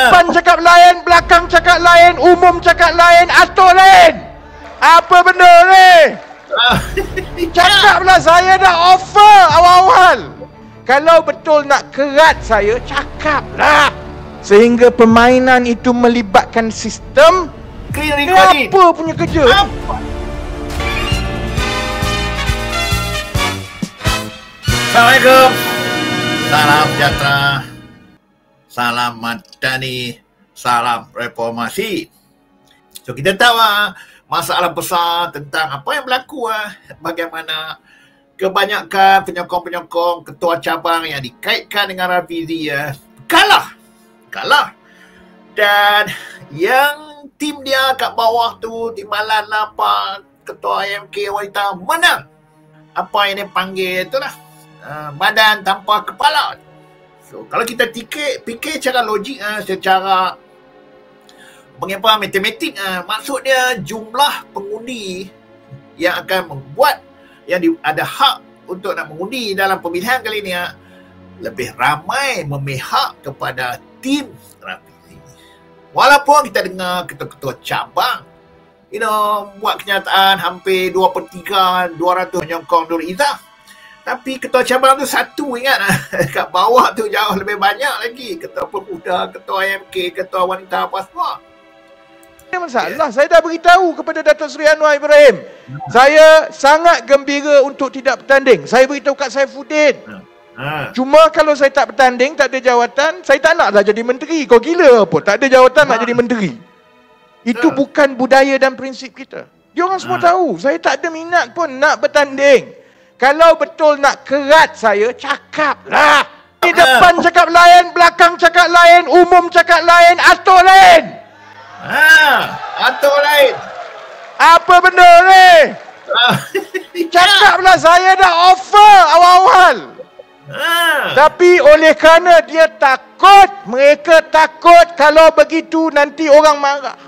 depan cakap lain, belakang cakap lain, umum cakap lain, atur lain. Apa benda ni? Cakaplah, saya dah offer awal-awal. Kalau betul nak kerat saya, cakaplah. Sehingga permainan itu melibatkan sistem. Ni apa punya kerja? Assalamualaikum. Salam sejahtera. Salam Madani. Salam reformasi. So kita tahu masalah besar tentang apa yang berlaku, bagaimana kebanyakan penyokong-penyokong ketua cabang yang dikaitkan dengan Rafizi kalah. Dan yang tim dia kat bawah tu, Timbalan apa, ketua IMK wanita menang. Apa yang dia panggil tu lah, badan tanpa kepala. So kalau kita fikir secara logik, secara matematik, maksud dia jumlah pengundi yang akan membuat yang ada hak untuk nak mengundi dalam pemilihan kali ini lebih ramai memihak kepada tim Rafizi. Walaupun kita dengar ketua-ketua cabang buat kenyataan hampir 2/3 200 menyokong Nur Izzah, tapi ketua cabang tu satu, ingat kat bawah tu jauh lebih banyak lagi, ketua pemuda, ketua IMK, ketua wanita apa semua. Masalah, saya dah beritahu kepada Datuk Seri Anwar Ibrahim, saya sangat gembira untuk tidak bertanding. Saya beritahu kat Saifuddin. Cuma kalau saya tak bertanding, tak ada jawatan, saya tak naklah jadi menteri. Kau gila apa? Tak ada jawatan nak jadi menteri. Itu bukan budaya dan prinsip kita. Dia orang semua tahu, saya tak ada minat pun nak bertanding. Kalau betul nak kerat saya, cakaplah. Di depan cakap lain, belakang cakap lain, umum cakap lain, atur lain. Atur lain. Apa benda ni? Cakaplah, saya dah offer awal-awal. Tapi oleh kerana dia takut, mereka takut kalau begitu nanti orang marah.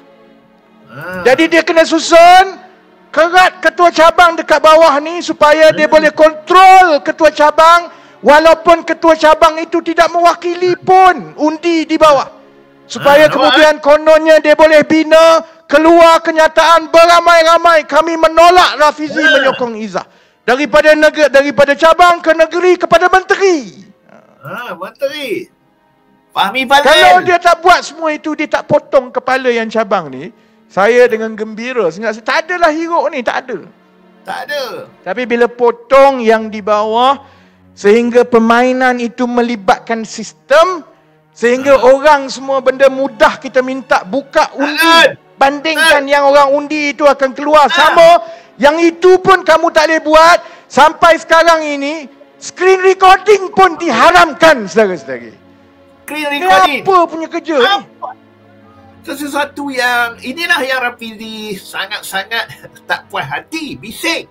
Jadi dia kena susun kerat ketua cabang dekat bawah ni supaya dia boleh kontrol ketua cabang, walaupun ketua cabang itu tidak mewakili pun undi di bawah. Supaya kemudian kononnya dia boleh bina, keluar kenyataan beramai-ramai kami menolak Rafizi menyokong Izzah. Daripada cabang ke negeri kepada menteri. Menteri Fahmi Fadzil. Kalau dia tak buat semua itu, dia tak potong kepala yang cabang ni, saya dengan gembira. Tak adalah hiruk ni, tak ada. Tapi bila potong yang di bawah, sehingga permainan itu melibatkan sistem, sehingga orang semua benda mudah kita minta buka undi, bandingkan yang orang undi itu akan keluar sama. Yang itu pun kamu tak boleh buat. Sampai sekarang ini screen recording pun diharamkan, saudara-saudari. Screen recording. Apa punya kerja ni? Sesuatu yang inilah yang Rafizi sangat-sangat tak puas hati, bising.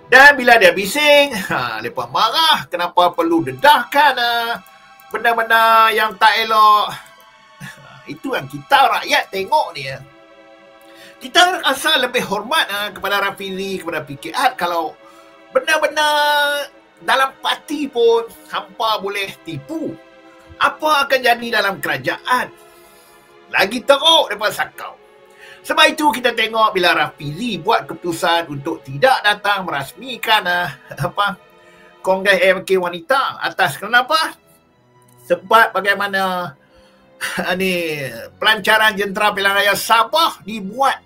Dan bila dia bising, mereka marah. Kenapa perlu dedahkan benda-benda yang tak elok. Itu yang kita rakyat tengok ni. Kita rasa lebih hormat kepada Rafizi, kepada PKR. Kalau benda-benda dalam parti pun hampa boleh tipu, apa akan jadi dalam kerajaan? Lagi teruk daripada sakau. Sebab itu kita tengok bila Rafizi buat keputusan untuk tidak datang merasmikan Kongres AMK Wanita. Atas kenapa? Sebab bagaimana pelancaran jentera pilihan raya Sabah dibuat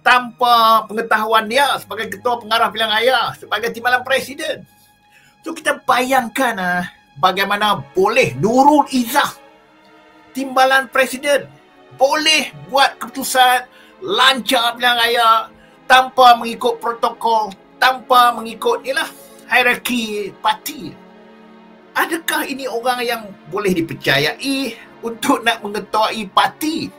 tanpa pengetahuan dia sebagai ketua pengarah pilihan raya, sebagai timbalan presiden. So kita bayangkan bagaimana boleh Nurul Izzah, timbalan presiden, boleh buat keputusan lancar pilihan raya tanpa mengikut protokol, tanpa mengikut hierarki parti. Adakah ini orang yang boleh dipercayai untuk nak mengetuai parti?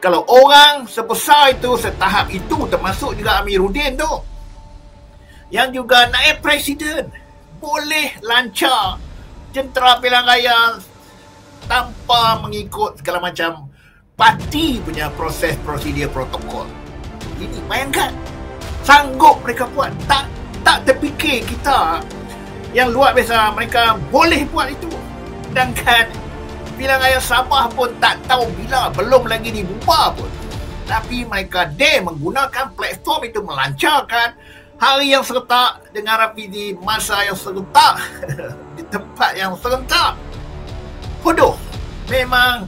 Kalau orang sebesar itu, setahap itu, termasuk juga Amiruddin tu, yang juga naib presiden, boleh lancar jentera pilihan raya tanpa mengikut segala macam parti punya proses prosedur protokol. Ini bayangkan, sanggup mereka buat. Tak terfikir kita yang luar biasa mereka boleh buat itu. Sedangkan Pilihan Raya Sabah pun tak tahu bila, belum lagi dibubar pun. Tapi mereka menggunakan platform itu melancarkan hari yang serentak dengan rapi di masa yang serentak di tempat yang serentak. Bodoh. Memang